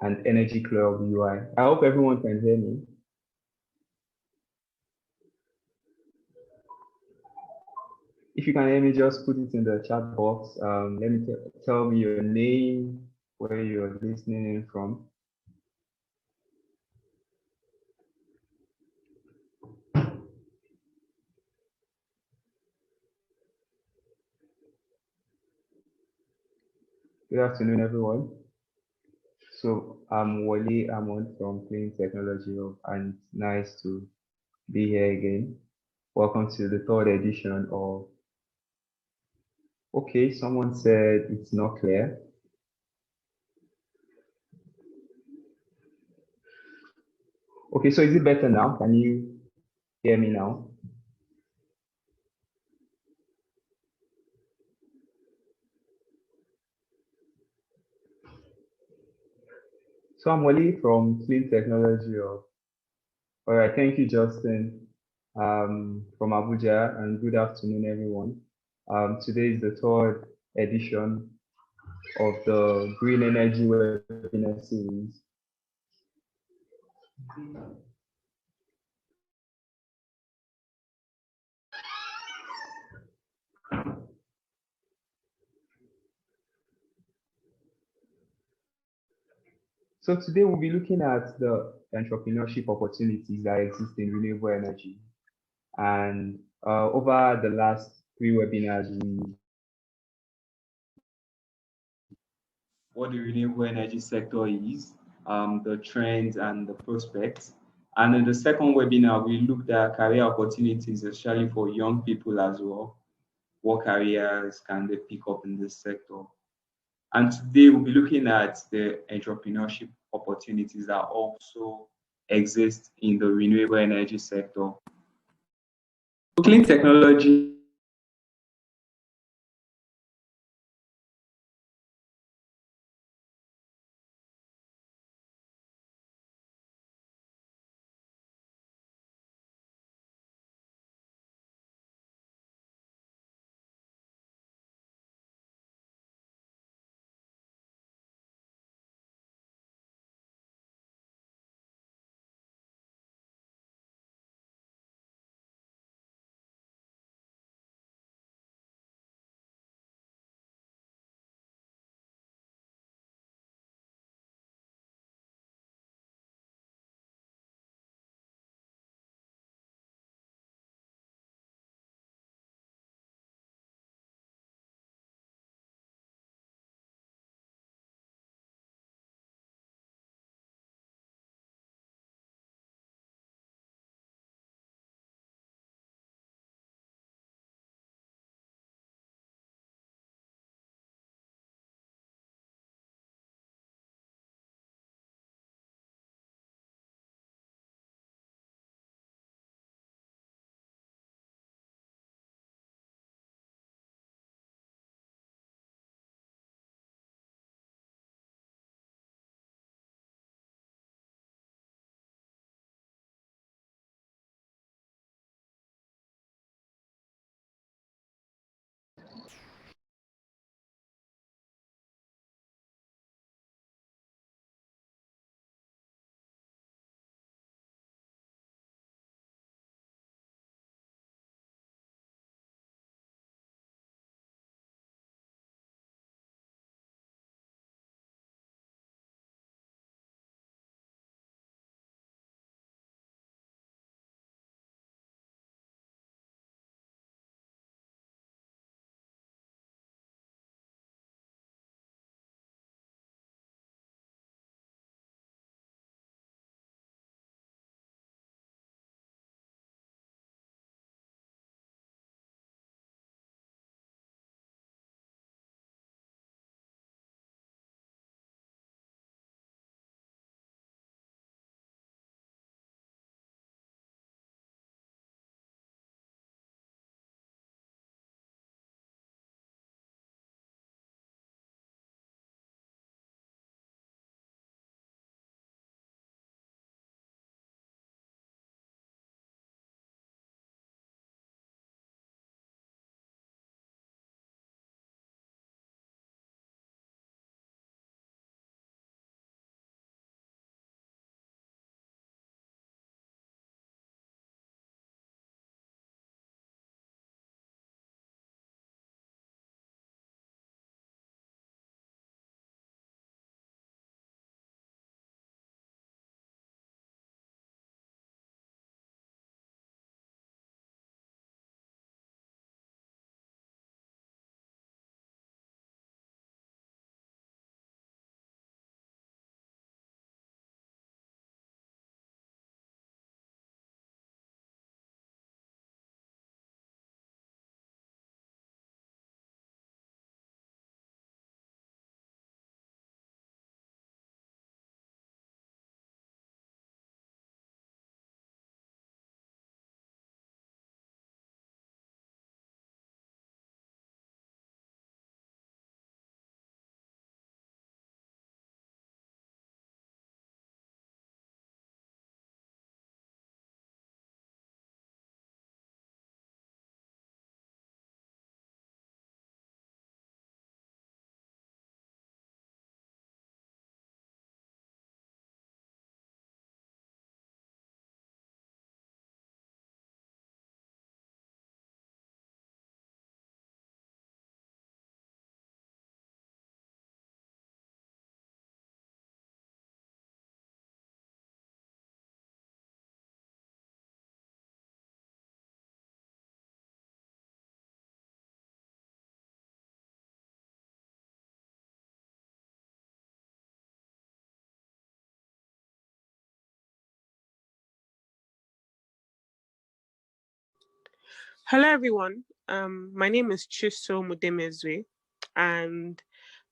and Energy Club UI. I hope everyone can hear me. If you can hear me, just put it in the chat box. Let me tell me your name, where you're listening in from. Good afternoon, everyone. So I'm Wale Amon from Clean Technology Hub, and it's nice to be here again. Welcome to the third edition of. Okay, someone said it's not clear. Okay, so is it better now? Can you hear me now? So I'm Wale from Clean Technology Hub. All right, thank you, Justin, from Abuja, and good afternoon, everyone. Today is the third edition of the Green Energy webinar series. So today we'll be looking at the entrepreneurship opportunities that exist in renewable energy. And over the last three webinars, what the renewable energy sector is, the trends and the prospects. And in the second webinar, we looked at career opportunities, especially for young people as well. What careers can they pick up in this sector? And today we'll be looking at the entrepreneurship opportunities that also exist in the renewable energy sector. Clean technology Hello, everyone. My name is Chiso Mudemezwe, and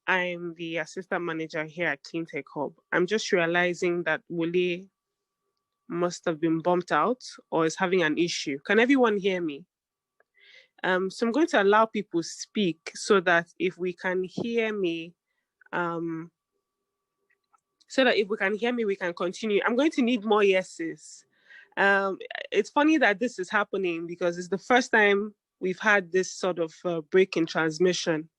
I'm the assistant manager here at Cleantech Hub. I'm just realizing that Wole must have been bumped out or is having an issue. Can everyone hear me? So I'm going to allow people speak so that if we can hear me, we can continue. I'm going to need more yeses. It's funny that this is happening because it's the first time we've had this sort of break in transmission.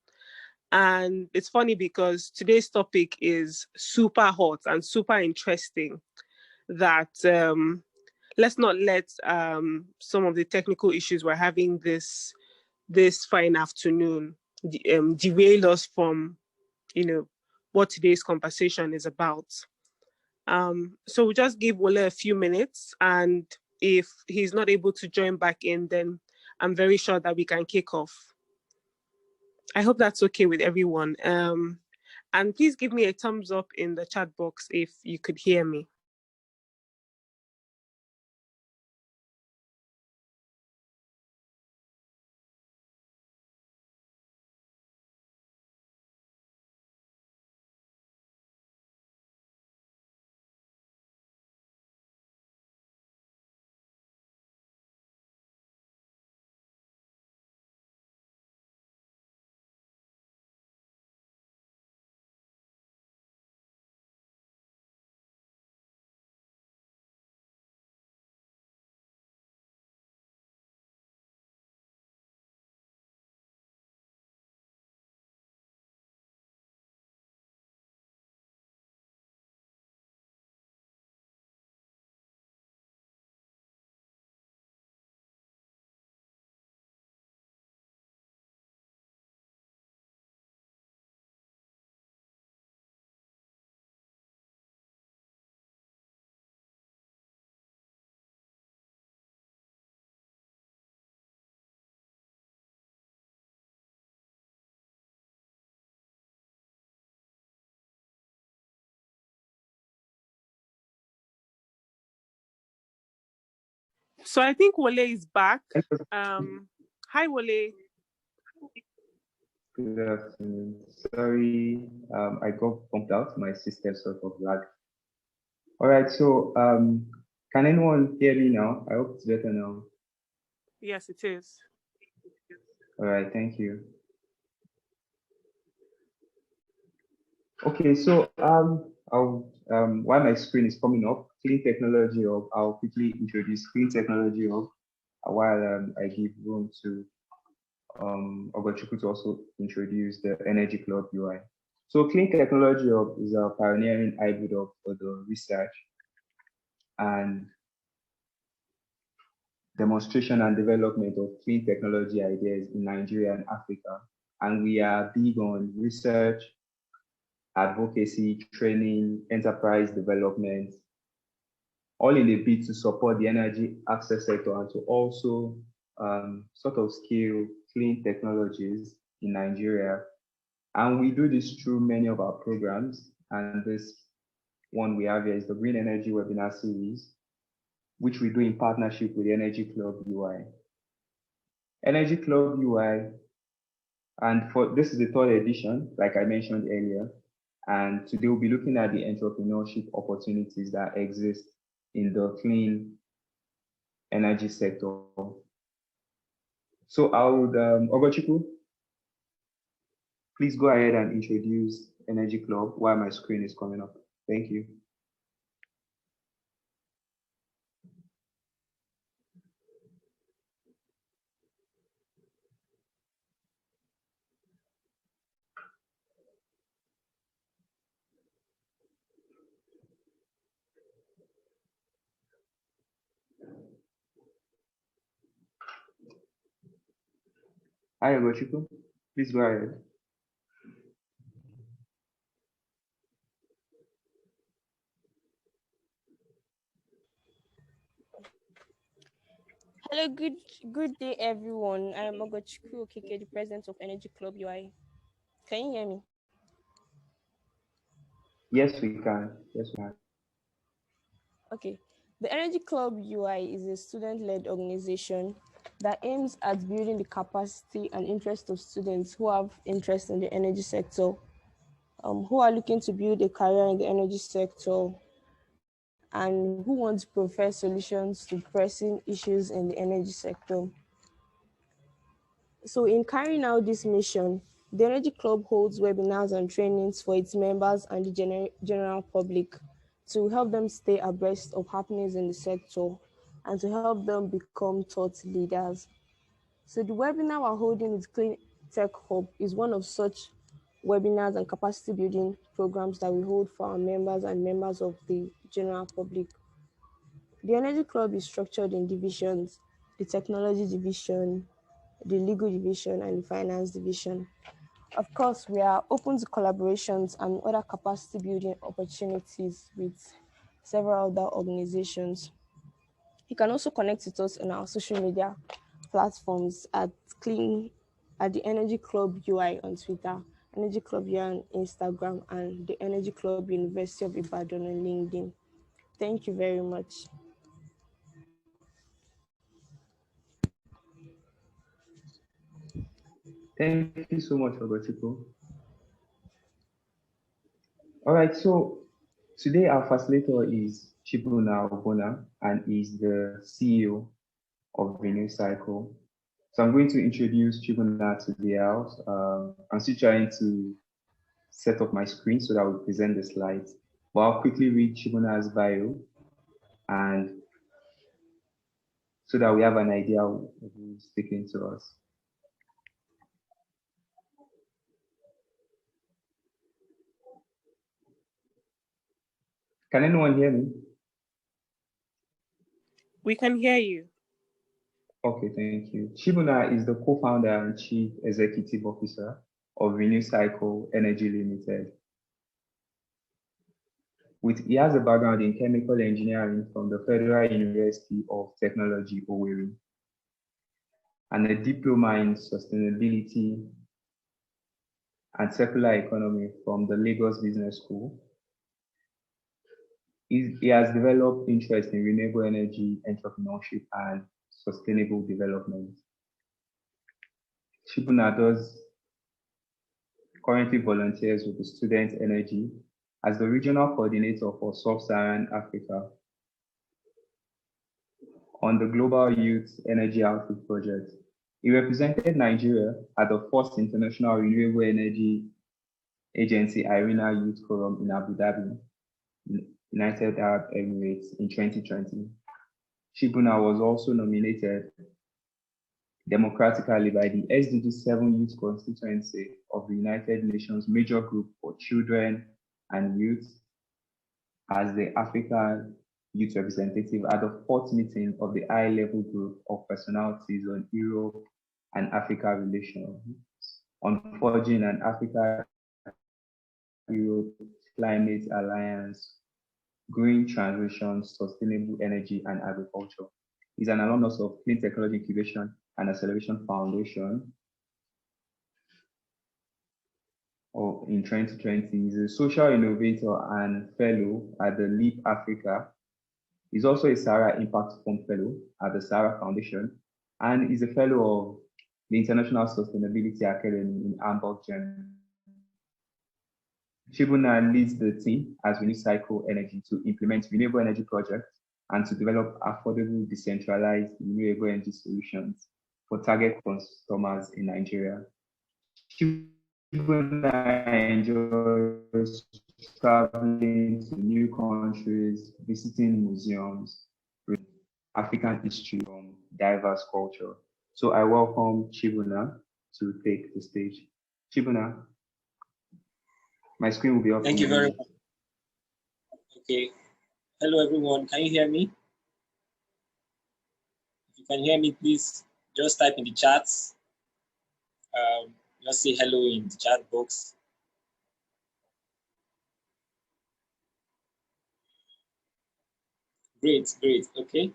And it's funny because today's topic is super hot and super interesting that let's not let some of the technical issues we're having this fine afternoon derail us from, what today's conversation is about. So we'll just give Wole a few minutes, and if he's not able to join back in, then I'm very sure that we can kick off. I hope that's okay with everyone. And please give me a thumbs up in the chat box if you could hear me. So I think Wole is back. Hi, Wole. Good afternoon. Sorry, I got bumped out. My system sort of lagged. All right, so can anyone hear me now? I hope it's better now. Yes, it is. All right, thank you. Okay, so while my screen is coming up, Clean Technology Hub, I'll quickly introduce Clean Technology Hub while I give room to Ogochukwu to also introduce the Energy Club UI. So Clean Technology Hub is a pioneering hybrid hub for the research and demonstration and development of clean technology ideas in Nigeria and Africa. And we are big on research, advocacy, training, enterprise development, all in a bid to support the energy access sector and to also sort of scale clean technologies in Nigeria. And we do this through many of our programs. And this one we have here is the Green Energy Webinar Series, which we do in partnership with the Energy Club UI. Energy Club UI, and for this is the third edition, like I mentioned earlier. And today we'll be looking at the entrepreneurship opportunities that exist in the clean energy sector. So I would, Ogochukwu, please go ahead and introduce Energy Club while my screen is coming up. Thank you. Hi, Ogochukwu. Please go ahead. Hello, good day, everyone. I'm Ogochukwu Okeke, the president of Energy Club UI. Can you hear me? Yes, we can. Yes, we can. Okay. The Energy Club UI is a student-led organization that aims at building the capacity and interest of students who have interest in the energy sector, who are looking to build a career in the energy sector, and who want to provide solutions to pressing issues in the energy sector. So in carrying out this mission, the Energy Club holds webinars and trainings for its members and the general public to help them stay abreast of happenings in the sector and to help them become thought leaders. So the webinar we're holding with Clean Tech Hub is one of such webinars and capacity building programs that we hold for our members and members of the general public. The Energy Club is structured in divisions: the technology division, the legal division, and the finance division. Of course, we are open to collaborations and other capacity building opportunities with several other organizations. You can also connect with us on our social media platforms at the Energy Club UI on Twitter, Energy Club UI on Instagram, and the Energy Club University of Ibadan on LinkedIn. Thank you very much. Thank you so much, Ogochukwu. All right, so today our facilitator is Chibuna Obona and is the CEO of Renew Cycle. So I'm going to introduce Chibuna to the house. I'm still trying to set up my screen so that I will present the slides. But I'll quickly read Chibuna's bio and so that we have an idea of who's speaking to us. Can anyone hear me? We can hear you. Okay, thank you. Chibuna is the co-founder and chief executive officer of Renew Cycle Energy Limited. He has a background in chemical engineering from the Federal University of Technology, Owerri, and a diploma in sustainability and circular economy from the Lagos Business School. He has developed interest in renewable energy, entrepreneurship, and sustainable development. Chibuna currently volunteers with the Student Energy as the regional coordinator for Sub-Saharan Africa on the Global Youth Energy Outreach Project. He represented Nigeria at the first International Renewable Energy Agency IRENA Youth Forum in Abu Dhabi, United Arab Emirates in 2020. Chibuna was also nominated democratically by the SDG 7 Youth Constituency of the United Nations Major Group for Children and Youth as the African Youth Representative at the fourth meeting of the high-level group of personalities on Europe and Africa relations on forging an Africa-Europe Climate Alliance, green transition, sustainable energy, and agriculture. He's an alumnus of Clean Technology Incubation and Acceleration Foundation in 2020. He's a social innovator and fellow at the LEAP Africa. He's also a Sahara Impact Fund Fellow at the Sahara Foundation, and is a fellow of the International Sustainability Academy in Hamburg, Germany. Chibuna leads the team as Renew Cycle Energy to implement renewable energy projects and to develop affordable, decentralized renewable energy solutions for target customers in Nigeria. Chibuna enjoys traveling to new countries, visiting museums, African history from diverse culture. So I welcome Chibuna to take the stage. Chibuna, my screen will be up. Thank you very much. Okay. Hello, everyone. Can you hear me? If you can hear me, please just type in the chats. Just say hello in the chat box. Great. Okay.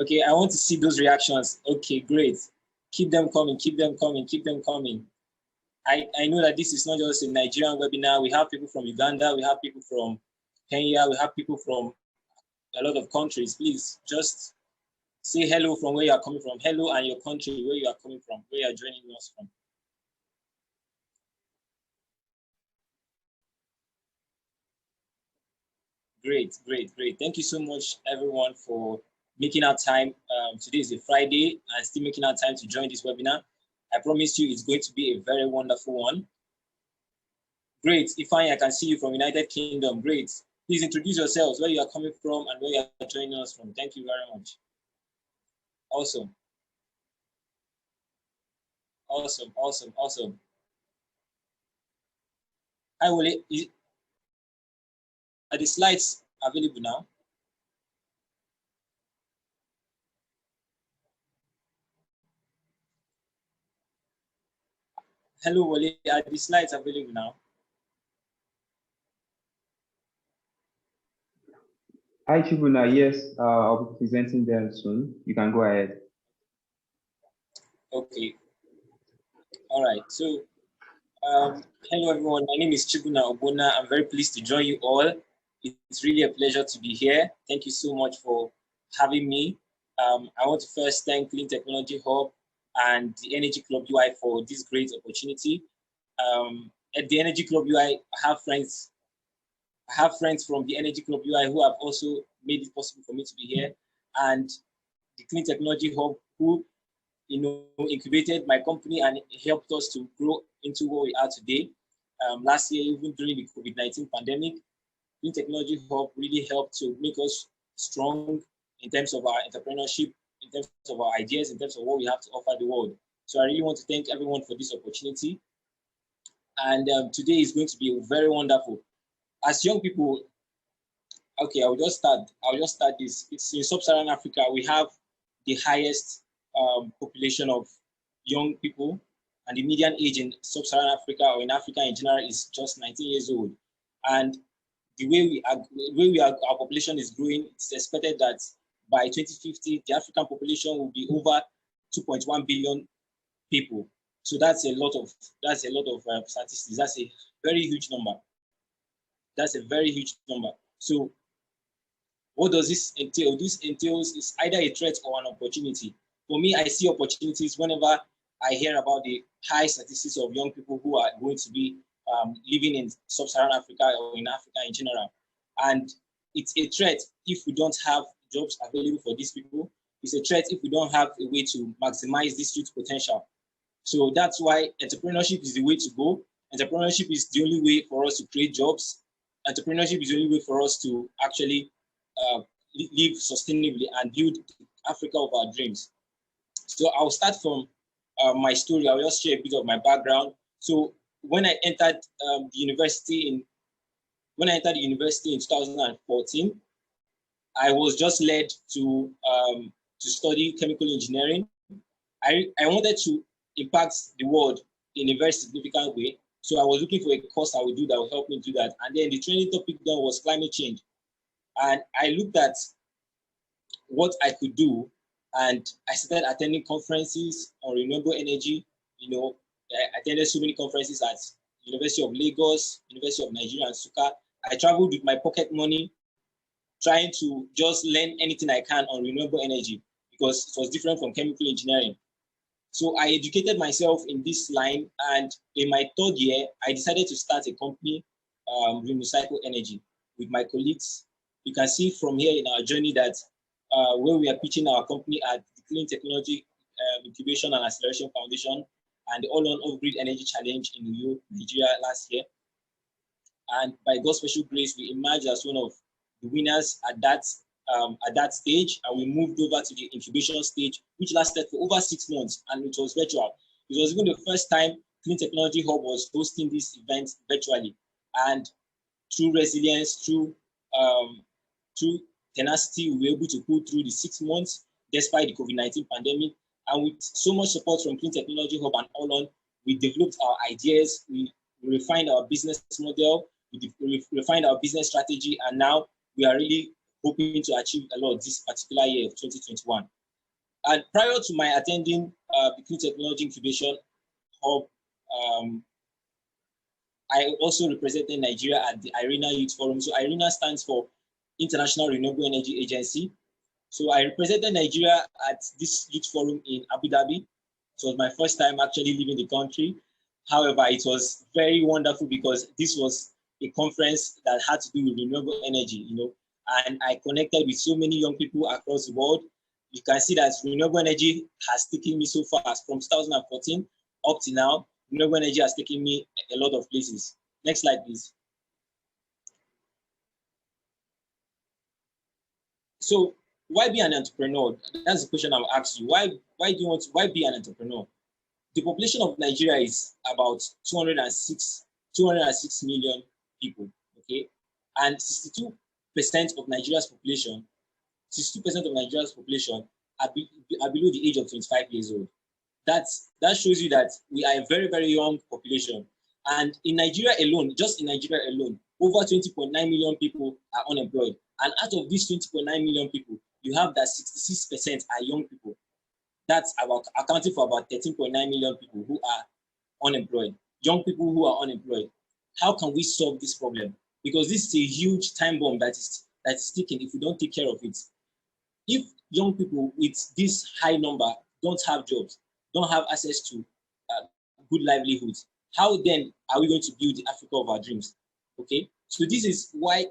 Okay, I want to see those reactions. Okay, great. Keep them coming. I know that this is not just a Nigerian webinar. We have people from Uganda, we have people from Kenya, we have people from a lot of countries. Please just Say hello from where you are coming from. Hello and your country, where you are coming from, where you are joining us from. Great. Thank you so much, everyone, for making our time. Today is a Friday and still making our time to join this webinar. I promise you it's going to be a very wonderful one. Great. Ifeanyi, I can see you from United Kingdom. Great. Please introduce yourselves, where you are coming from and where you are joining us from. Thank you very much. Awesome. Hi, Wole. Are the slides available now? Hello, Wole. Are the slides available now? Hi, Chibuna. Yes, I'll be presenting them soon. You can go ahead. Okay. All right. So, hello, everyone. My name is Chibuna Obona. I'm very pleased to join you all. It's really a pleasure to be here. Thank you so much for having me. I want to first thank Clean Technology Hub and the Energy Club UI for this great opportunity. At the Energy Club UI, I have friends from the Energy Club UI who have also made it possible for me to be here, and the Clean Technology Hub, who incubated my company and helped us to grow into what we are today. Last year, even during the COVID-19 pandemic, Clean Technology Hub really helped to make us strong in terms of our entrepreneurship, in terms of our ideas, in terms of what we have to offer the world. So I really want to thank everyone for this opportunity. And today is going to be very wonderful. As young people, okay, I'll just start this. It's in Sub-Saharan Africa, we have the highest population of young people, and the median age in Sub-Saharan Africa, or in Africa in general, is just 19 years old. And the way our population is growing, it's expected that by 2050, the African population will be over 2.1 billion people. So that's a lot of statistics. That's a very huge number. So what does this entail? This entails is either a threat or an opportunity. For me, I see opportunities whenever I hear about the high statistics of young people who are going to be living in Sub-Saharan Africa or in Africa in general. And it's a threat if we don't have jobs available for these people. It's a threat if we don't have a way to maximize this youth potential. So that's why entrepreneurship is the way to go. Entrepreneurship is the only way for us to create jobs. Entrepreneurship is the only way for us to actually live sustainably and build Africa of our dreams. So I'll start from my story. I'll just share a bit of my background. So when I entered the university in 2014, I was just led to study chemical engineering. I wanted to impact the world in a very significant way. So I was looking for a course I would do that would help me do that. And then the training topic then was climate change. And I looked at what I could do, and I started attending conferences on renewable energy. I attended so many conferences at University of Lagos, University of Nigeria, and Suka. I traveled with my pocket money, trying to just learn anything I can on renewable energy because it was different from chemical engineering. So I educated myself in this line, and in my third year, I decided to start a company, Renewable Energy, with my colleagues. You can see from here in our journey that when we are pitching our company at the Clean Technology Incubation and Acceleration Foundation and the All-on Off-Grid Energy Challenge in Uyo, Nigeria last year. And by God's special grace, we emerged as one of the winners at that stage, and we moved over to the incubation stage, which lasted for over 6 months, and it was virtual. It was even the first time Clean Technology Hub was hosting this event virtually. And through resilience, through tenacity, we were able to pull through the 6 months despite the COVID-19 pandemic. And with so much support from Clean Technology Hub and All-on, we developed our ideas, we refined our business model, we refined our business strategy, and now we are really hoping to achieve a lot this particular year of 2021. And prior to my attending the Clean Technology Incubation Hub, I also represented Nigeria at the IRENA Youth Forum. So IRENA stands for International Renewable Energy Agency. So I represented Nigeria at this youth forum in Abu Dhabi. It was my first time actually leaving the country. However, it was very wonderful because this was a conference that had to do with renewable energy, and I connected with so many young people across the world. You can see that renewable energy has taken me so far from 2014 up to now. Renewable energy has taken me a lot of places. Next slide, please. So why be an entrepreneur? That's the question I'll ask you. Why be an entrepreneur? The population of Nigeria is about 206 million people, okay? And 62% of Nigeria's population, 62% of Nigeria's population are below the age of 25 years old. That shows you that we are a very, very young population. And in Nigeria alone, just in Nigeria alone, over 20.9 million people are unemployed. And out of these 20.9 million people, you have that 66% are young people. That's about accounting for about 13.9 million people who are unemployed, young people who are unemployed. How can we solve this problem? Because this is a huge time bomb that is ticking if we don't take care of it. If young people with this high number don't have jobs, don't have access to good livelihoods, how then are we going to build the Africa of our dreams? Okay, so this is why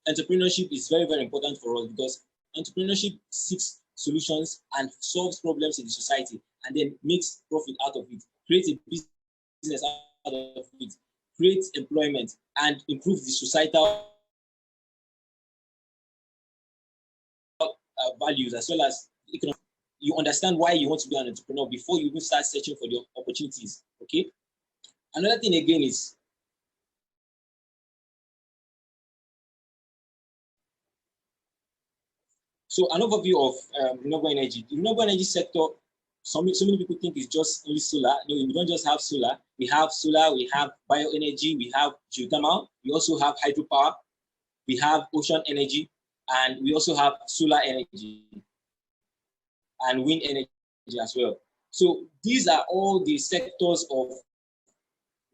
entrepreneurship is very, very important for us, because entrepreneurship seeks solutions and solves problems in the society and then makes profit out of it, creates a business out of it, creates employment and improves the societal values as well as economic. You understand why you want to be an entrepreneur before you even start searching for the opportunities. Okay. Another thing again is so an overview of renewable energy. The renewable energy sector, so many people think it's just only solar. No, we don't just have solar. We have solar, we have bioenergy, we have geothermal, we also have hydropower, we have ocean energy, and we also have solar energy and wind energy as well. So these are all the sectors of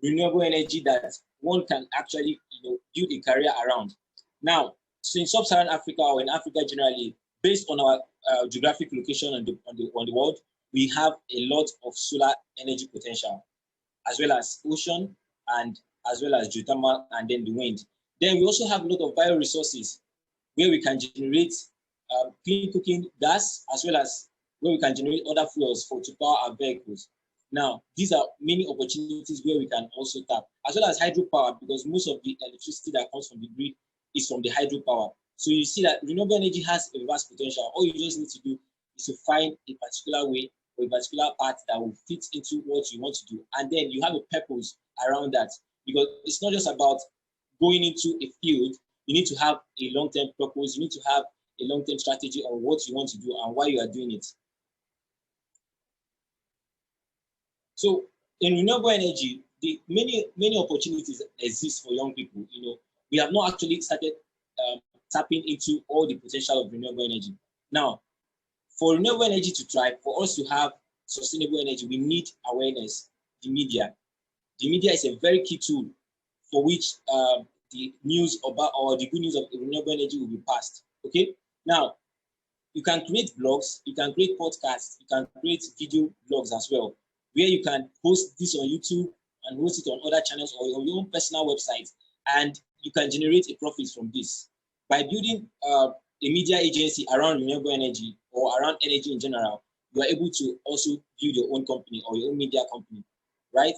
renewable energy that one can actually build a career around. Now, so in sub-Saharan Africa or in Africa generally, based on our geographic location on the world, we have a lot of solar energy potential, as well as ocean and as well as geothermal and then the wind. Then we also have a lot of bioresources where we can generate clean cooking gas, as well as where we can generate other fuels to power our vehicles. Now, these are many opportunities where we can also tap, as well as hydropower, because most of the electricity that comes from the grid is from the hydropower. So you see that renewable energy has a vast potential. All you just need to do is to find a particular way or a particular part that will fit into what you want to do. And then you have a purpose around that, because it's not just about going into a field. You need to have a long-term purpose. You need to have a long-term strategy on what you want to do and why you are doing it. So in renewable energy, the many opportunities exist for young people. We have not actually started tapping into all the potential of renewable energy. Now, for renewable energy to thrive, for us to have sustainable energy, we need awareness. The media is a very key tool for which the news about or the good news of renewable energy will be passed. Okay. Now, you can create blogs, you can create podcasts, you can create video blogs as well, where you can post this on YouTube and host it on other channels or on your own personal website, and you can generate a profit from this. By building a media agency around renewable energy or around energy in general, you are able to also build your own company or your own media company, right?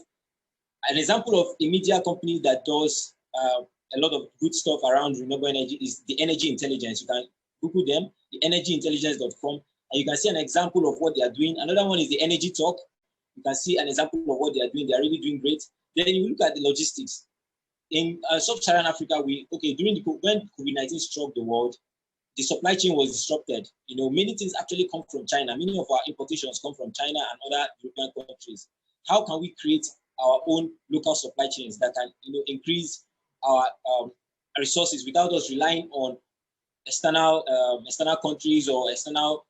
An example of a media company that does a lot of good stuff around renewable energy is the Energy Intelligence. You can Google them, the energyintelligence.com, and you can see an example of what they are doing. Another one is the Energy Talk. You can see an example of what they are doing. They are really doing great. Then you look at the logistics. In sub-Saharan Africa, when COVID-19 struck the world, the supply chain was disrupted. Many things actually come from China. Many of our importations come from China and other European countries. How can we create our own local supply chains that can, increase our resources without us relying on external countries or external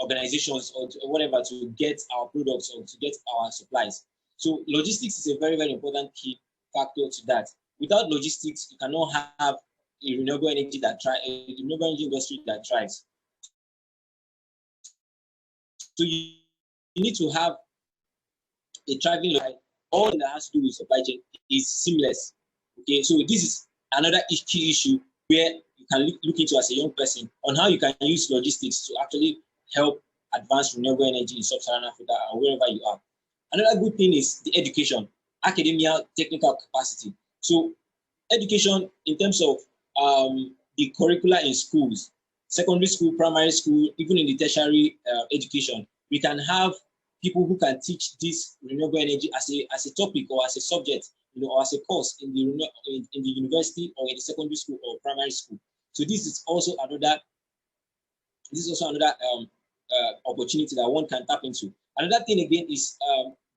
organizations or whatever to get our products or to get our supplies? So logistics is a very, very important key factor to that. Without logistics, you cannot have a renewable energy industry that thrives. So you need to have a thriving life. All that has to do with supply chain is seamless. Okay, so this is another key issue where you can look into as a young person on how you can use logistics to actually help advance renewable energy in sub-Saharan Africa or wherever you are. Another good thing is the education, academia, technical capacity. So education in terms of the curricula in schools, secondary school, primary school, even in the tertiary education, we can have people who can teach this renewable energy as a topic or as a subject, or as a course in the university or in the secondary school or primary school. So this is also another opportunity that one can tap into. Another thing again is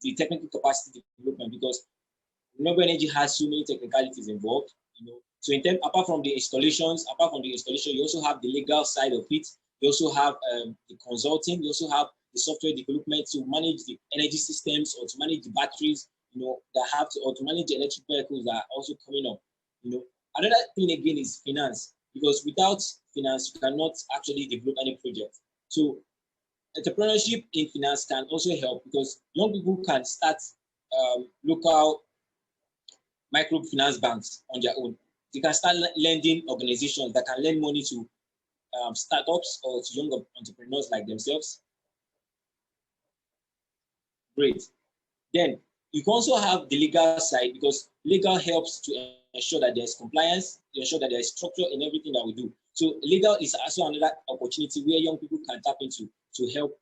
the technical capacity development, because renewable energy has so many technicalities involved. So apart from the installation, you also have the legal side of it. You also have the consulting. You also have the software development to manage the energy systems or to manage the batteries, or to manage the electric vehicles that are also coming up. Another thing again is finance, because without finance, you cannot actually develop any project. So entrepreneurship in finance can also help, because young people can start local microfinance banks on their own. They can start lending organizations that can lend money to startups or to young entrepreneurs like themselves. Great. Then you can also have the legal side, because legal helps to ensure that there's compliance, to ensure that there's structure in everything that we do. So legal is also another opportunity where young people can tap into to help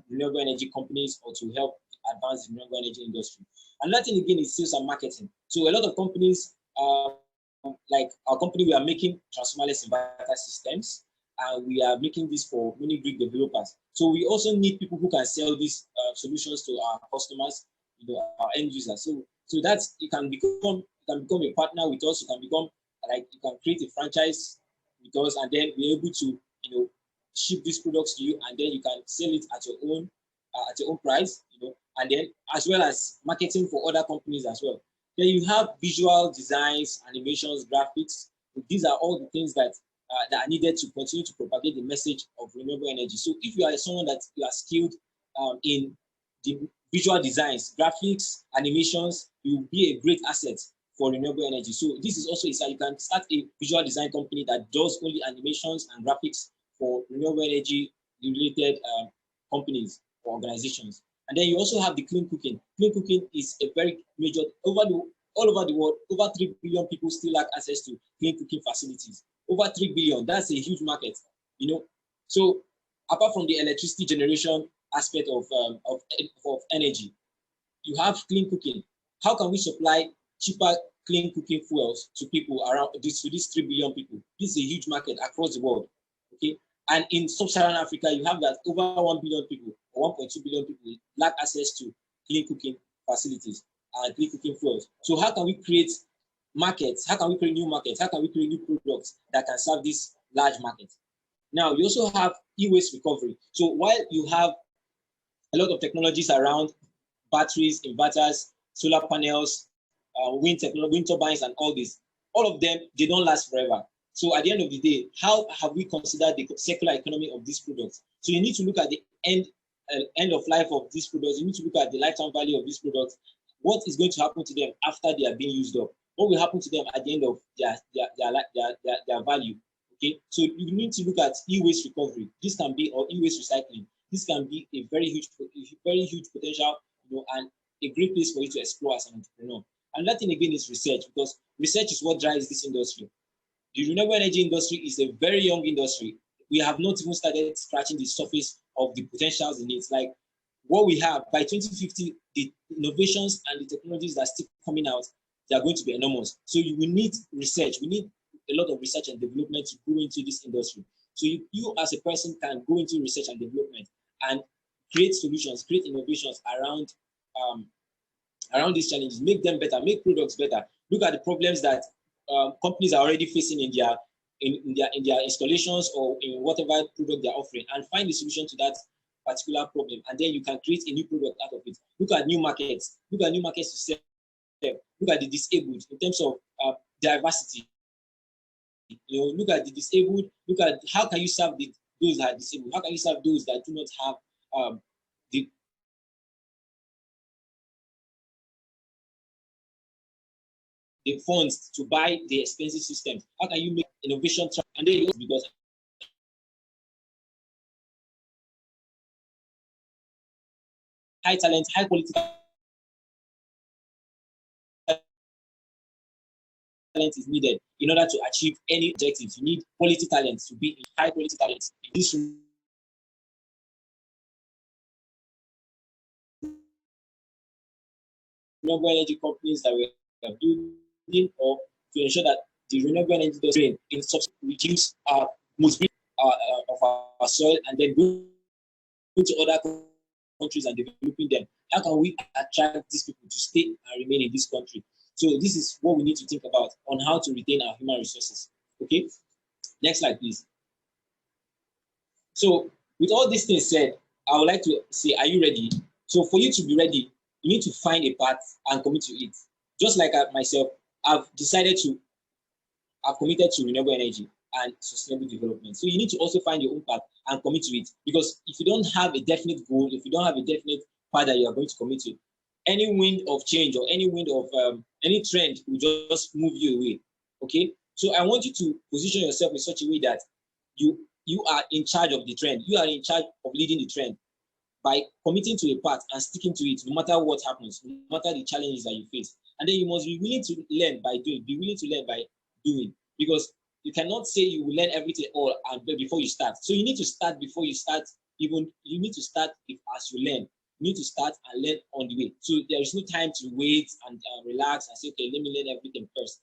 renewable energy companies or to help advance the renewable energy industry. Another thing again is sales and marketing. So a lot of companies, like our company, we are making transformerless inverter systems, and we are making this for mini grid developers. So we also need people who can sell these solutions to our customers, our end users. So that's you can become a partner with us. You can become you can create a franchise with us, and then be able to ship these products to you, and then you can sell it at your own price, and then as well as marketing for other companies as well. Then you have visual designs, animations, graphics. These are all the things that are needed to continue to propagate the message of renewable energy. So if you are someone that you are skilled in the visual designs, graphics, animations, you will be a great asset for renewable energy. So this is also you can start a visual design company that does only animations and graphics for renewable energy related companies or organizations. And then you also have the clean cooking. Clean cooking is a very major, all over the world, over 3 billion people still lack access to clean cooking facilities. Over 3 billion, that's a huge market, So apart from the electricity generation aspect of energy, you have clean cooking. How can we supply cheaper clean cooking fuels to people around these 3 billion people? This is a huge market across the world. Okay. And in sub-Saharan Africa, you have that over 1 billion people or 1.2 billion people lack access to clean cooking facilities and clean cooking fuels. So how can we create markets? How can we create new markets? How can we create new products that can serve this large market? Now, you also have e-waste recovery. So while you have a lot of technologies around batteries, inverters, solar panels, wind turbines, and all this, all of them, they don't last forever. So at the end of the day, how have we considered the circular economy of these products? So you need to look at the end of life of these products. You need to look at the lifetime value of these products. What is going to happen to them after they are being used up? What will happen to them at the end of their value? Okay, so you need to look at e-waste recovery. This can be, or e-waste recycling. This can be a very huge potential, and a great place for you to explore as an entrepreneur. And that thing again is research, because research is what drives this industry. The renewable energy industry is a very young industry. We have not even started scratching the surface of the potentials in it. Like what we have by 2050, the innovations and the technologies that are still coming out, they are going to be enormous. So we need research. We need a lot of research and development to go into this industry. So you as a person can go into research and development and create solutions, create innovations around these challenges, make them better, make products better. Look at the problems that companies are already facing in their installations or in whatever product they're offering, and find the solution to that particular problem. And then you can create a new product out of it. Look at new markets. Look at new markets to sell. Look at the disabled in terms of diversity. Look at the disabled. Look at how can you serve those that are disabled. How can you serve those that do not have the funds to buy the expensive systems? How can you make innovation? And then because high talent, high quality talent is needed in order to achieve any objectives. You need quality talent to be in high quality talent. This renewable energy companies that we are building, or to ensure that the renewable energy industry in reduce most of our soil and then go to other countries and developing them. How can we attract these people to stay and remain in this country? So this is what we need to think about on how to retain our human resources. Okay, next slide, please. So with all these things said, I would like to say, are you ready? So for you to be ready, you need to find a path and commit to it. Just like myself, I've committed to renewable energy and sustainable development. So you need to also find your own path and commit to it. Because if you don't have a definite goal, if you don't have a definite path that you are going to commit to, any wind of change or any wind of any trend will just move you away. Okay? So I want you to position yourself in such a way that you are in charge of the trend. You are in charge of leading the trend by committing to a path and sticking to it, no matter what happens, no matter the challenges that you face. And then you must be willing to learn by doing, be willing to learn by doing, because you cannot say you will learn everything all and before you start. So you need to start before you start. Even you need to start as you learn. You need to start and learn on the way. So there is no time to wait and relax and say, okay, let me learn everything first.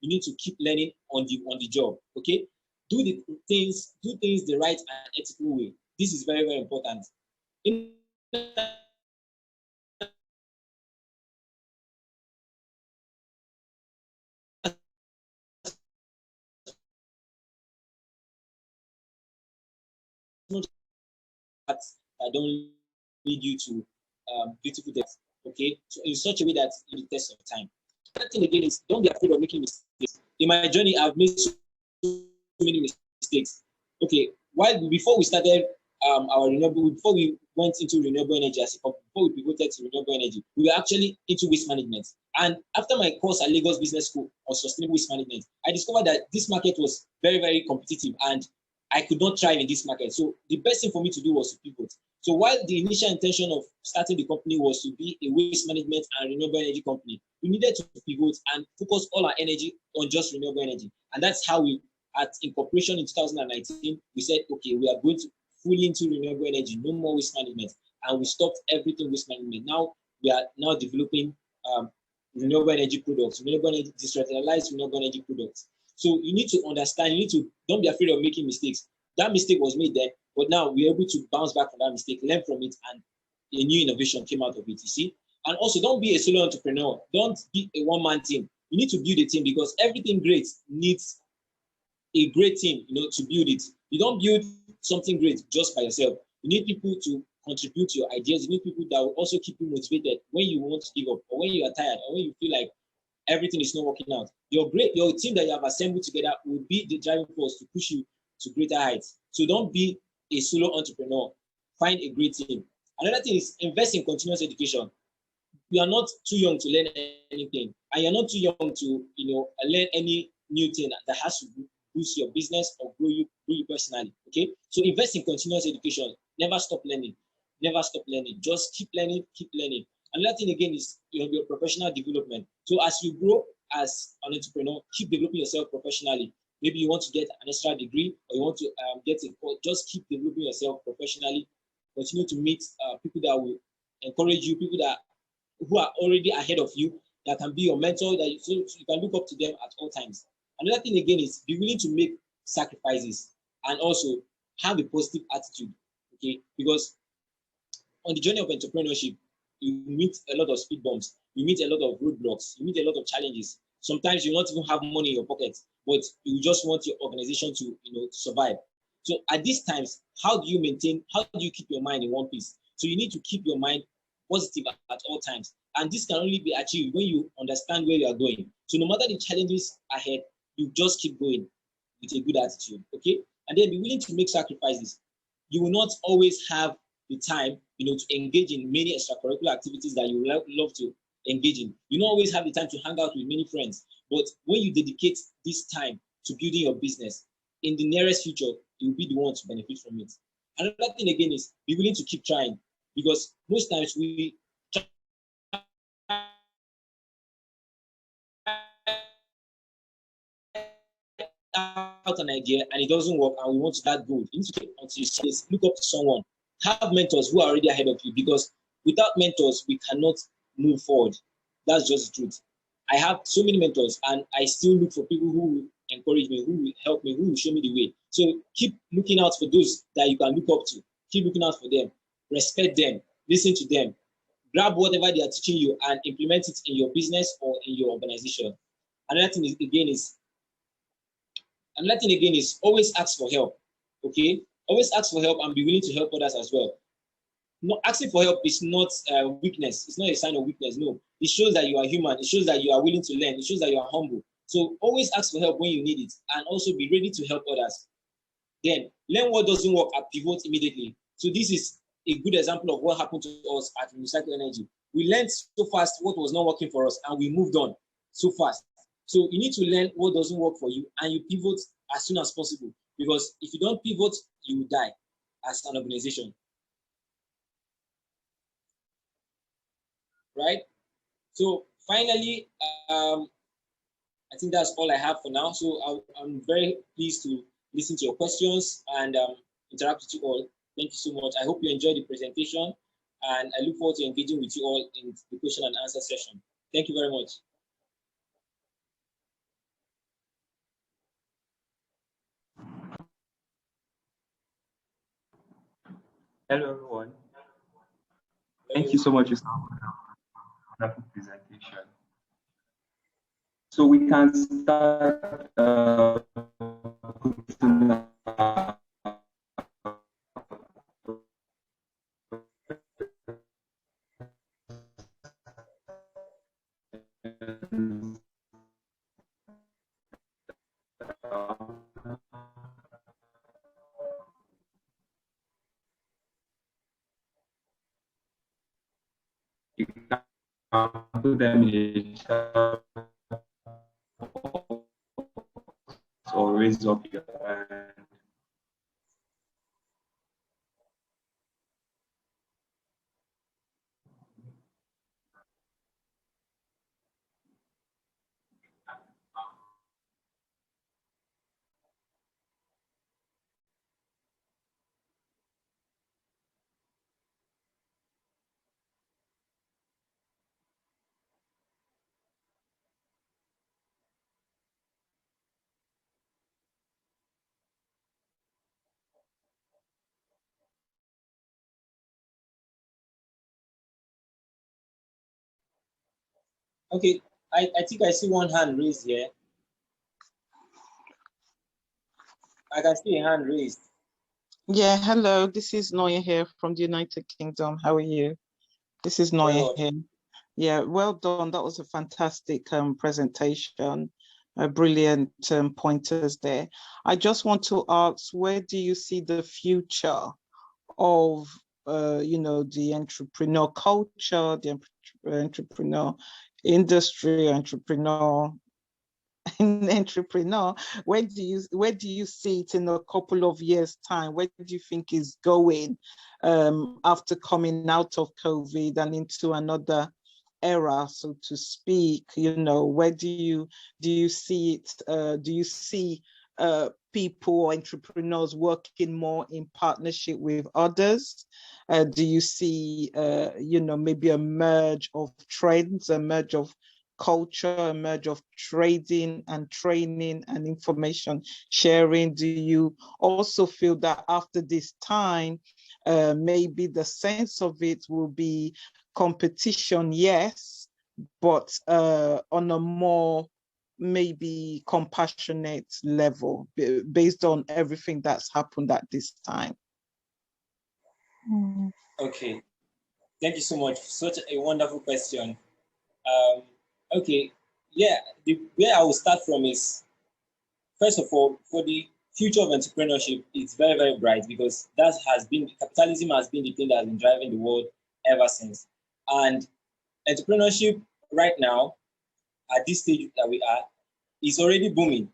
You need to keep learning on the job. Okay, do things the right and ethical way. This is very, very important. That don't lead you to beautiful death. Okay, so in such a way that you test of time. Another thing again is, don't be afraid of making mistakes. In my journey, I've made so many mistakes. Okay, before we started before we went into renewable energy as a company, before we pivoted to renewable energy, we were actually into waste management. And after my course at Lagos Business School on sustainable waste management, I discovered that this market was very, very competitive and I could not thrive in this market. So the best thing for me to do was to pivot. So while the initial intention of starting the company was to be a waste management and renewable energy company, we needed to pivot and focus all our energy on just renewable energy. And that's how we, at incorporation in 2019, we said, okay, we are going to fully into renewable energy, no more waste management. And we stopped everything waste management. Now we are now developing renewable energy products, renewable energy, decentralized renewable energy products. So you need to understand, don't be afraid of making mistakes. That mistake was made then, but now we're able to bounce back from that mistake, learn from it, and a new innovation came out of it, you see? And also, don't be a solo entrepreneur. Don't be a one-man team. You need to build a team, because everything great needs a great team, to build it. You don't build something great just by yourself. You need people to contribute to your ideas. You need people that will also keep you motivated when you want to give up, or when you are tired, or when you feel like everything is not working out. Your team that you have assembled together will be the driving force to push you to greater heights. So don't be a solo entrepreneur. Find a great team. Another thing is, invest in continuous education. You are not too young to learn anything, and you're not too young to learn any new thing that has to boost your business or grow you personally. Okay, so invest in continuous education. Never stop learning. Never stop learning. Just keep learning. Keep learning. Another thing again is your professional development. So as you grow as an entrepreneur, keep developing yourself professionally. Maybe you want to get an extra degree, or you want to get a course. Just keep developing yourself professionally. Continue to meet people that will encourage you, people who are already ahead of you, that can be your mentor, so you can look up to them at all times. Another thing again is, be willing to make sacrifices, and also have a positive attitude. Okay, because on the journey of entrepreneurship, you meet a lot of speed bumps, you meet a lot of roadblocks, you meet a lot of challenges. Sometimes you not even have money in your pocket, but you just want your organization to survive. So at these times, how do you keep your mind in one piece? So you need to keep your mind positive at all times. And this can only be achieved when you understand where you are going. So no matter the challenges ahead, you just keep going with a good attitude. Okay? And then be willing to make sacrifices. You will not always have the time, to engage in many extracurricular activities that you love to engaging. You don't always have the time to hang out with many friends, but when you dedicate this time to building your business, in the nearest future, you'll be the one to benefit from it. Another thing again is be willing to keep trying, because most times we try out an idea and it doesn't work and we want to start good. You need to until you see this, look up to someone. Have mentors who are already ahead of you, because without mentors, we cannot move forward. That's just the truth. I have so many mentors and I still look for people who will encourage me, who will help me, who will show me the way. So keep looking out for those that you can look up to. Keep looking out for them. Respect them. Listen to them. Grab whatever they are teaching you and implement it in your business or in your organization. Another thing is always ask for help. Okay? Always ask for help and be willing to help others as well. No, asking for help is not weakness. It's not a sign of weakness. No, it shows that you are human. It shows that you are willing to learn. It shows that you are humble. So always ask for help when you need it, and also be ready to help others. Then learn what doesn't work and pivot immediately. So this is a good example of what happened to us at Renewable Energy. We learned so fast what was not working for us, and we moved on so fast. So you need to learn what doesn't work for you, and you pivot as soon as possible. Because if you don't pivot, you will die as an organization. Right? So finally, I think that's all I have for now. So I'm very pleased to listen to your questions and interact with you all. Thank you so much. I hope you enjoyed the presentation, and I look forward to engaging with you all in the question and answer session. Thank you very much. Hello, everyone. Thank you so much, Mr. for the wonderful presentation. So we can start you can put them in a chat or raise up your hand. Okay, I think I see one hand raised here. I can see a hand raised. Yeah, hello. This is Noya here from the United Kingdom. How are you? This is Noya here. Yeah, well done. That was a fantastic presentation. Brilliant pointers there. I just want to ask, where do you see the future of, the entrepreneur culture, the entrepreneur industry, entrepreneur where do you see it in a couple of years' time? Where do you think is going after coming out of COVID and into another era, so to speak? Where do you see it? Do you see people, entrepreneurs working more in partnership with others? Do you see maybe a merge of trends, a merge of culture, a merge of trading and training and information sharing? Do you also feel that after this time, maybe the sense of it will be competition, yes, but on a more maybe compassionate level based on everything that's happened at this time? Okay, thank you so much. Such a wonderful question. Okay, yeah, where I will start from is, first of all, for the future of entrepreneurship, it's very, very bright, because capitalism has been the thing that has been driving the world ever since. And entrepreneurship right now, at this stage that we are, is already booming.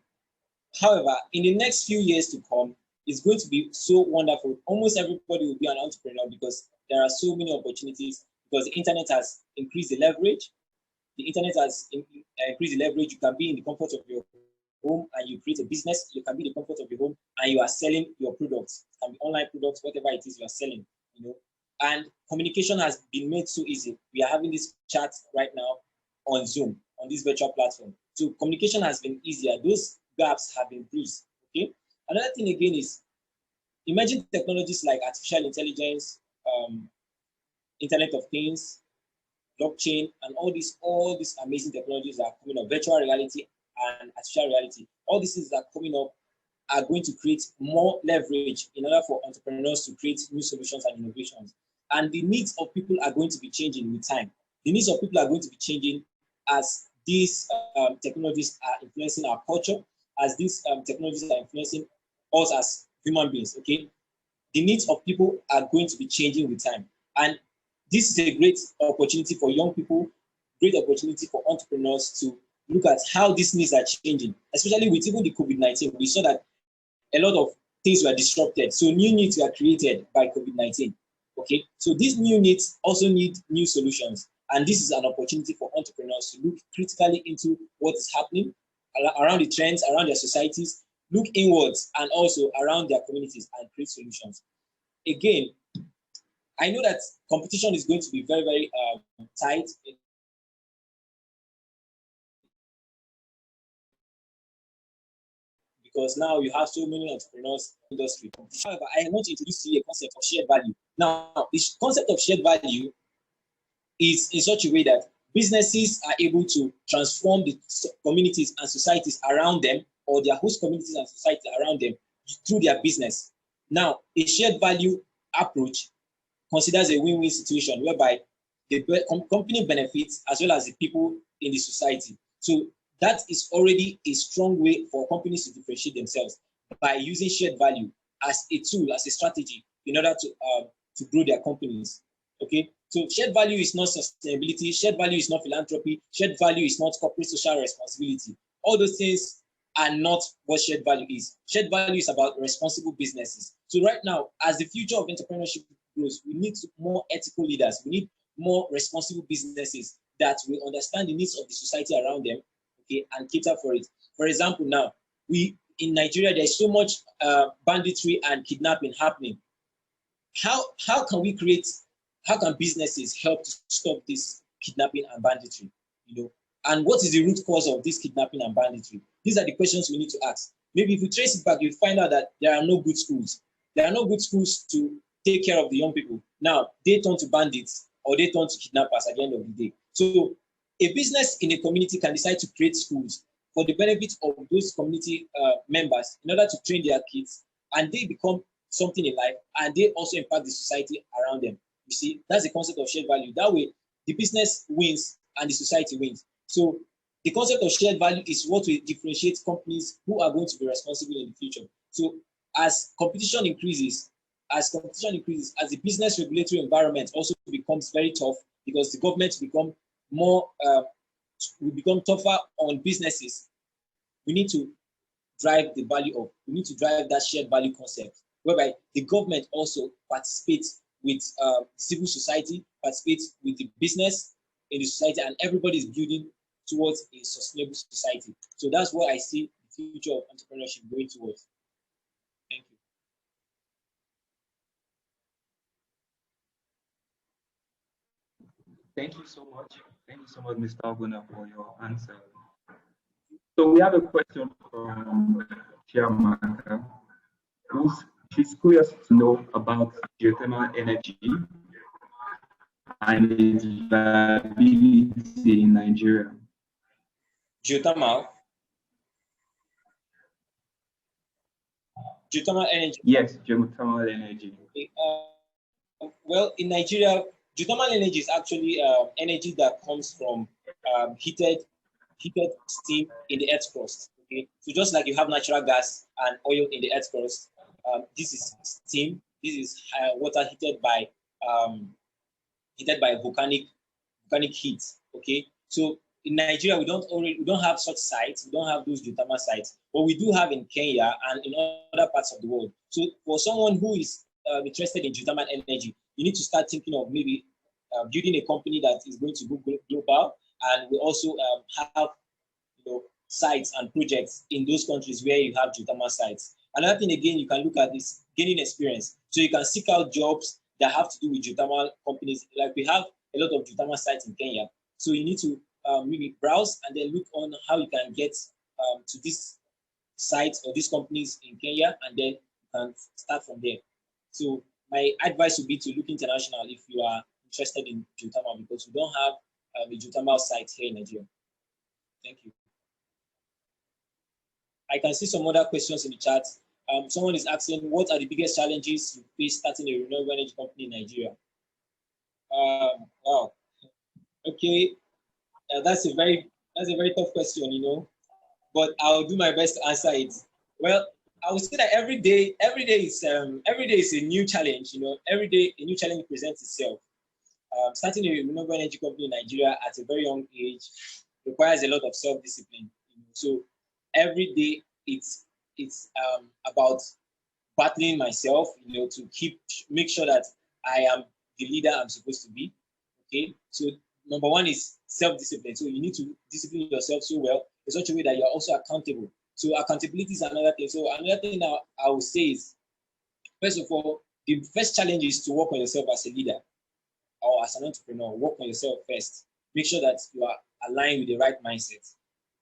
However, in the next few years to come, it's going to be so wonderful. Almost everybody will be an entrepreneur because there are so many opportunities, because the internet has increased the leverage. The internet has increased the leverage. You can be in the comfort of your home and you create a business. You can be in the comfort of your home and you are selling your products. It can be online products, whatever it is you are selling, you know. And communication has been made so easy. We are having this chat right now on Zoom, on this virtual platform. So communication has been easier. Those gaps have been bridged. Okay. Another thing again is emerging technologies like artificial intelligence, Internet of Things, blockchain, and all these amazing technologies that are coming up, virtual reality and artificial reality. All these things that are coming up are going to create more leverage in order for entrepreneurs to create new solutions and innovations. And the needs of people are going to be changing with time. The needs of people are going to be changing as these technologies are influencing our culture, as these technologies are influencing us as human beings, okay? The needs of people are going to be changing with time. And this is a great opportunity for young people, great opportunity for entrepreneurs to look at how these needs are changing, especially with even the COVID-19. We saw that a lot of things were disrupted. So new needs were created by COVID-19. Okay, so these new needs also need new solutions. And this is an opportunity for entrepreneurs to look critically into what is happening around the trends, around their societies, look inwards and also around their communities and create solutions. Again, I know that competition is going to be very, very tight. Because now you have so many entrepreneurs in the industry. However, I want to introduce to you a concept of shared value. Now, the concept of shared value is in such a way that businesses are able to transform the communities and societies around them, or their host communities and society around them, through their business. Now, a shared value approach considers a win-win situation whereby the company benefits as well as the people in the society. So that is already a strong way for companies to differentiate themselves by using shared value as a tool, as a strategy in order to grow their companies. Okay, so shared value is not sustainability, shared value is not philanthropy, shared value is not corporate social responsibility. All those things are not what shared value is. Shared value is about responsible businesses. So right now, as the future of entrepreneurship grows, we need more ethical leaders. We need more responsible businesses that will understand the needs of the society around them, okay, and cater for it. For example, now in Nigeria, there's so much banditry and kidnapping happening. How can businesses help to stop this kidnapping and banditry? You know, and what is the root cause of this kidnapping and banditry? These are the questions we need to ask. Maybe if you trace it back, you find out that there are no good schools. There are no good schools to take care of the young people. Now, they turn to bandits or they turn to kidnappers at the end of the day. So a business in a community can decide to create schools for the benefit of those community members in order to train their kids, and they become something in life, and they also impact the society around them. You see, that's the concept of shared value. That way, the business wins and the society wins. So the concept of shared value is what will differentiate companies who are going to be responsible in the future. So as competition increases, as the business regulatory environment also becomes very tough, because the government will become tougher on businesses. We need to drive the value of, we need to drive that shared value concept, whereby the government also participates with civil society, participates with the business in the society, and everybody is building towards a sustainable society. So that's what I see the future of entrepreneurship going towards. Thank you. Thank you so much. Thank you so much, Mr. Oguna, for your answer. So we have a question from Chiamaka. She's curious to know about geothermal energy and its viability in Nigeria. Geothermal energy. Yes, geothermal energy. Well, in Nigeria, geothermal energy is actually energy that comes from heated steam in the earth's crust. Okay, so just like you have natural gas and oil in the earth's crust, this is steam. This is water heated by volcanic heat. Okay, So in Nigeria, we don't have such sites. We don't have those geothermal sites, but we do have in Kenya and in other parts of the world. So for someone who is interested in geothermal energy, you need to start thinking of maybe building a company that is going to go global, and we also have sites and projects in those countries where you have geothermal sites. Another thing again you can look at is gaining experience. So you can seek out jobs that have to do with geothermal companies. Like we have a lot of geothermal sites in Kenya. So you need to maybe browse and then look on how you can get to these sites or these companies in Kenya, and then you can start from there. So my advice would be to look international if you are interested in geothermal, because we don't have a geothermal site here in Nigeria. Thank you. I can see some other questions in the chat. Someone is asking, what are the biggest challenges you face starting a renewable energy company in Nigeria? Wow. Okay, that's a very tough question, but I'll do my best to answer it. Well, I would say that every day is a new challenge. Every day a new challenge presents itself. Starting a renewable energy company in Nigeria at a very young age requires a lot of self-discipline. So every day it's about battling myself, to make sure that I am the leader I'm supposed to be. Okay, so number one is self-discipline. So you need to discipline yourself so well in such a way that you're also accountable. So accountability is another thing. So another thing I will say is, first of all, the first challenge is to work on yourself as a leader or as an entrepreneur. Work on yourself first. Make sure that you are aligned with the right mindset.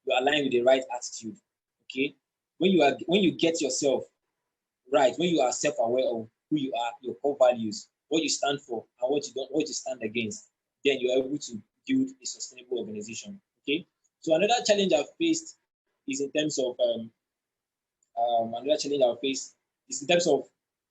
You are aligned with the right attitude. Okay, when you get yourself right, when you are self-aware of who you are, your core values, what you stand for, and what you stand against, then you're able to build a sustainable organization. Okay. So another challenge I've faced is in terms of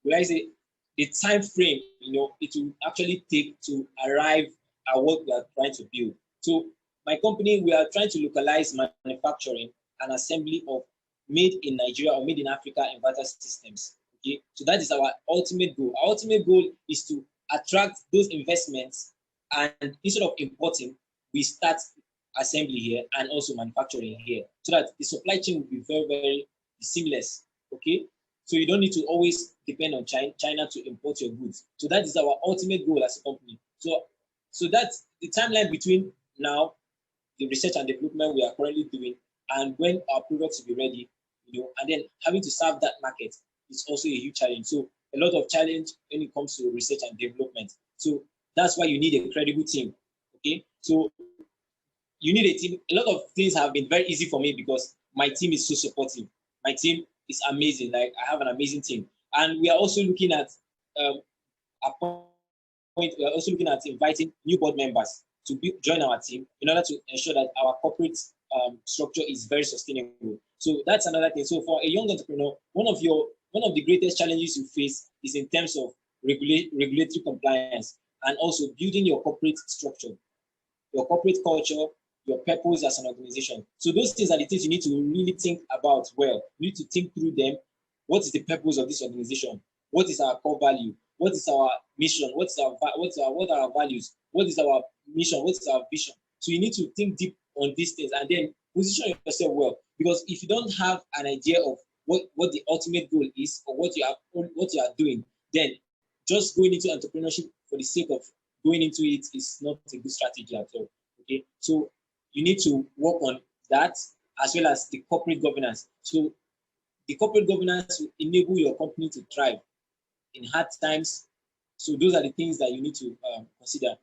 will I say, the time frame, it will actually take to arrive at what we are trying to build. So my company, we are trying to localize manufacturing and assembly of made in Nigeria or made in Africa inverter systems. Okay, so that is our ultimate goal. Our ultimate goal is to attract those investments, and instead of importing, we start assembly here and also manufacturing here, so that the supply chain will be very, very seamless. Okay, so you don't need to always depend on China to import your goods. So that is our ultimate goal as a company. So that's the timeline between now, the research and development we are currently doing, and when our products will be ready, and then having to serve that market is also a huge challenge. So a lot of challenge when it comes to research and development. So that's why you need a credible team. Okay, so you need a team. A lot of things have been very easy for me because my team is so supportive. My team is amazing. Like, I have an amazing team, and we are also looking at we are also looking at inviting new board members to join our team in order to ensure that our corporate structure is very sustainable. So that's another thing. So for a young entrepreneur, one of the greatest challenges you face is in terms of regulatory compliance, and also building your corporate structure, your corporate culture, your purpose as an organization. So those things are the things you need to really think about well. You need to think through them. What is the purpose of this organization? What is our core value? What is our mission? What are our values? What is our mission? What is our vision? So you need to think deep on these things and then position yourself well. Because if you don't have an idea of what the ultimate goal is, or what you are doing, then just going into entrepreneurship for the sake of going into it is not a good strategy at all. Okay, so you need to work on that, as well as the corporate governance. So the corporate governance will enable your company to thrive in hard times. So those are the things that you need to consider.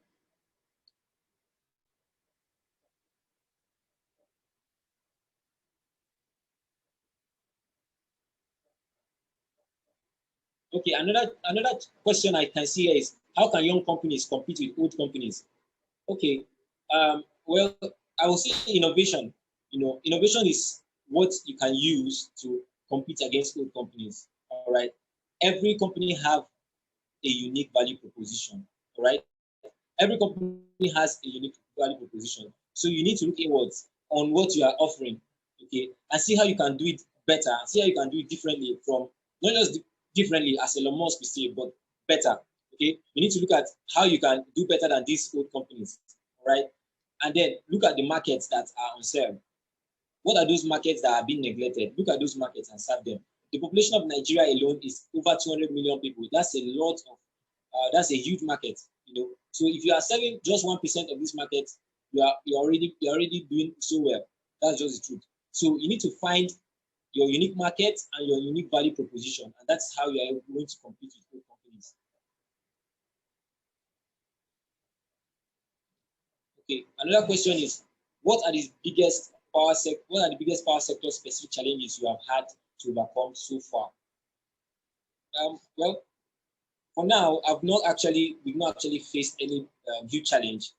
Okay, another question I can see here is, how can young companies compete with old companies? Okay, well, I will say innovation. Innovation is what you can use to compete against old companies. All right, every company have a unique value proposition. All right, every company has a unique value proposition. So you need to look inwards on what you are offering, okay, and see how you can do it better, and see how you can do it differently, from not just differently as Elon Musk would say, but better. Okay, you need to look at how you can do better than these old companies. All right, And then look at the markets that are unserved. What are those markets that are being neglected? Look at those markets and serve them. The population of Nigeria alone is over 200 million people. That's a lot of, that's a huge market, you know. So if you are serving just 1% of this market, you're already doing so well. That's just the truth. So you need to find your unique market and your unique value proposition, and that's how you are going to compete with good companies. Okay, another question is, what are the biggest power sector specific challenges you have had to overcome so far? Well, for now, we've not actually faced any huge challenge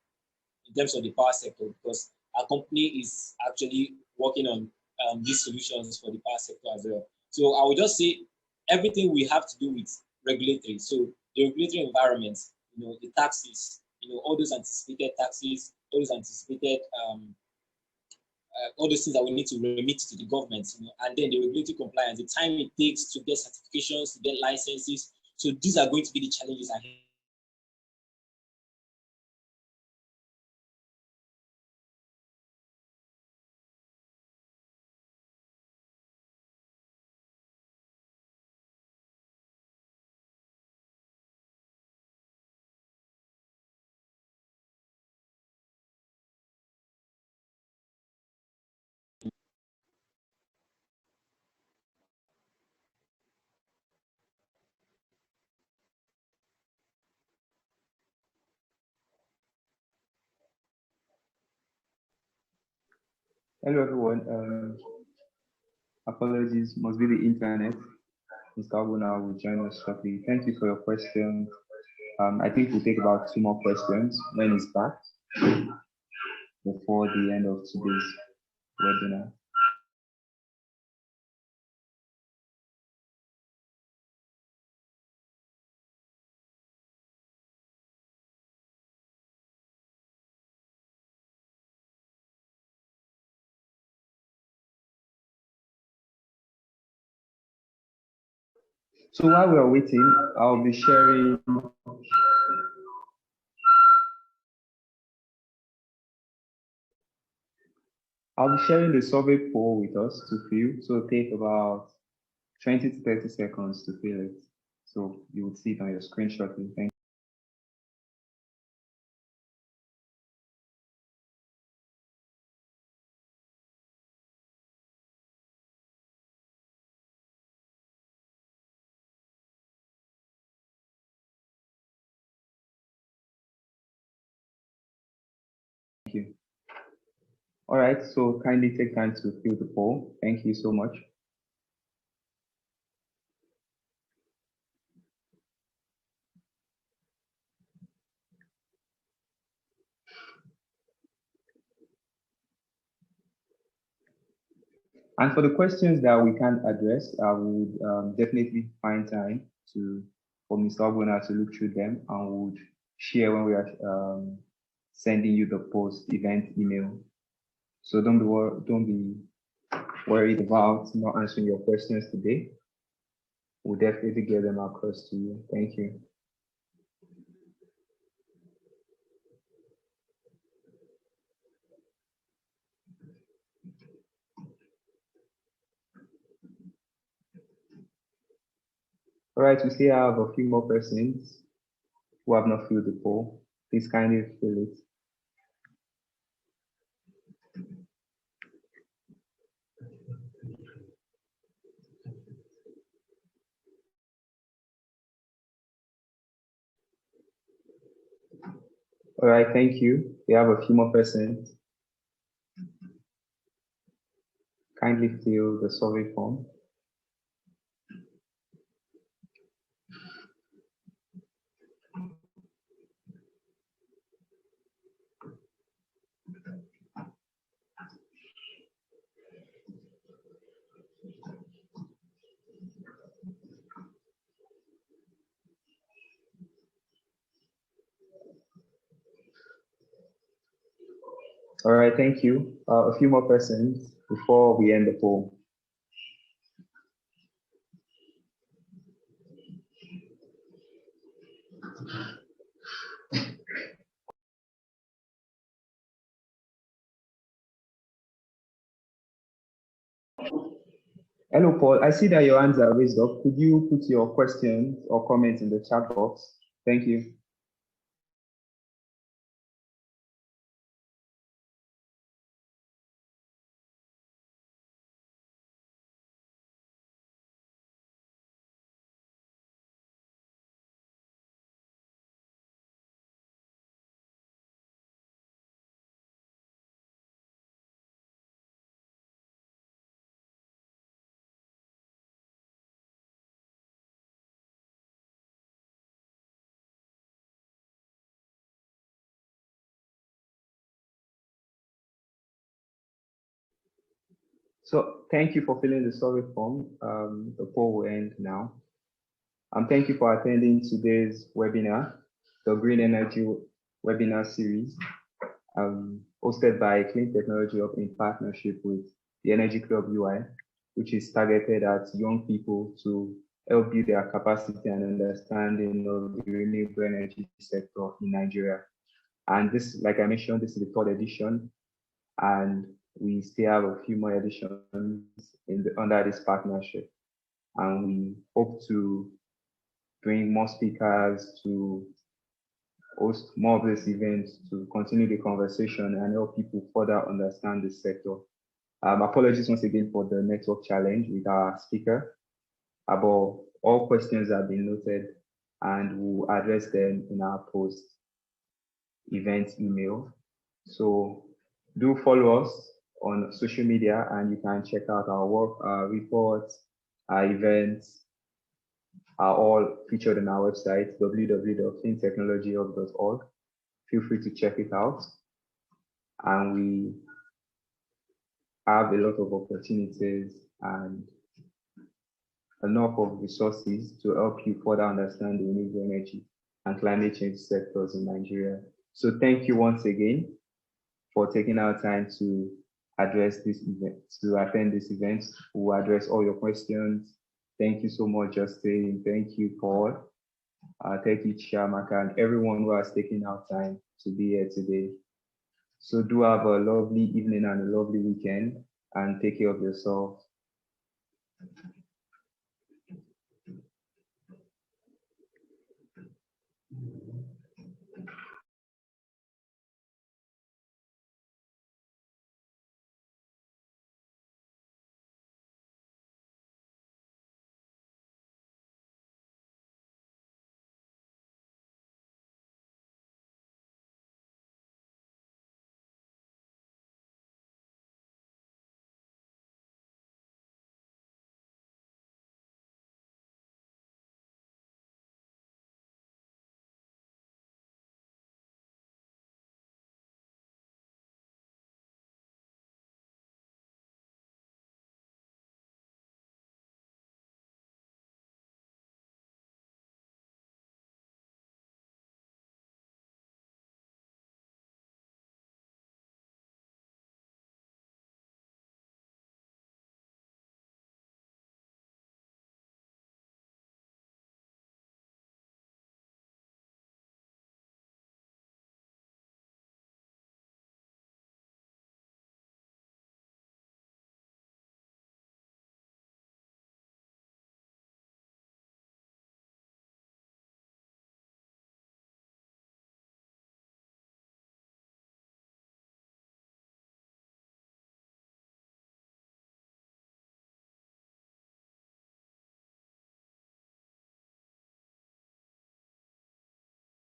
in terms of the power sector, because our company is actually working on these solutions for the power sector as well. So I would just say everything we have to do with regulatory. So the regulatory environment, you know, the taxes, you know, all those anticipated taxes, all those anticipated all those things that we need to remit to the government, you know, and then the regulatory compliance, the time it takes to get certifications, to get licenses. So these are going to be the challenges ahead. Hello everyone. Apologies, must be the internet. Mr. Abuna will join us shortly. Thank you for your question. I think we'll take about 2 more questions when he's back before the end of today's webinar. So while we are waiting, I'll be sharing the survey poll with us to fill. So it'll take about 20 to 30 seconds to fill it. So you will see it on your screen shortly. Thank you. Thank you. All right, so kindly take time to fill the poll. Thank you so much. And for the questions that we can't address, I would definitely find time for Mr. Obuna to look through them, and would share when we are sending you the post event email. So don't be worried about not answering your questions today. We'll definitely get them across to you. Thank you. All right, we still have a few more persons who have not filled the poll. Please kindly fill it. All right, thank you. We have a few more persons. Kindly fill the survey form. All right, thank you. A few more persons before we end the poll. Hello, Paul. I see that your hands are raised up. Could you put your questions or comments in the chat box? Thank you. So thank you for filling the survey form. The poll will end now. Thank you for attending today's webinar, the Green Energy webinar series, hosted by Clean Technology Hub in partnership with the Energy Club UI, which is targeted at young people to help build their capacity and understanding of the renewable energy sector in Nigeria. And this, like I mentioned, this is the third edition, and we still have a few more editions under this partnership. And we hope to bring more speakers to host more of these events to continue the conversation and help people further understand the sector. Apologies once again for the network challenge with our speaker, but all questions have been noted and we'll address them in our post-event email. So do follow us on social media and you can check out our work, our reports, our events, are all featured on our website, www.cleantechnologyhub.org. Feel free to check it out. And we have a lot of opportunities and enough of resources to help you further understand the renewable energy and climate change sectors in Nigeria. So thank you once again for taking our time to address this event, to attend this event. We'll address all your questions. Thank you so much, Justin. Thank you, Paul. Thank you, Chiamaka, and everyone who has taken our time to be here today. So do have a lovely evening and a lovely weekend, and take care of yourself.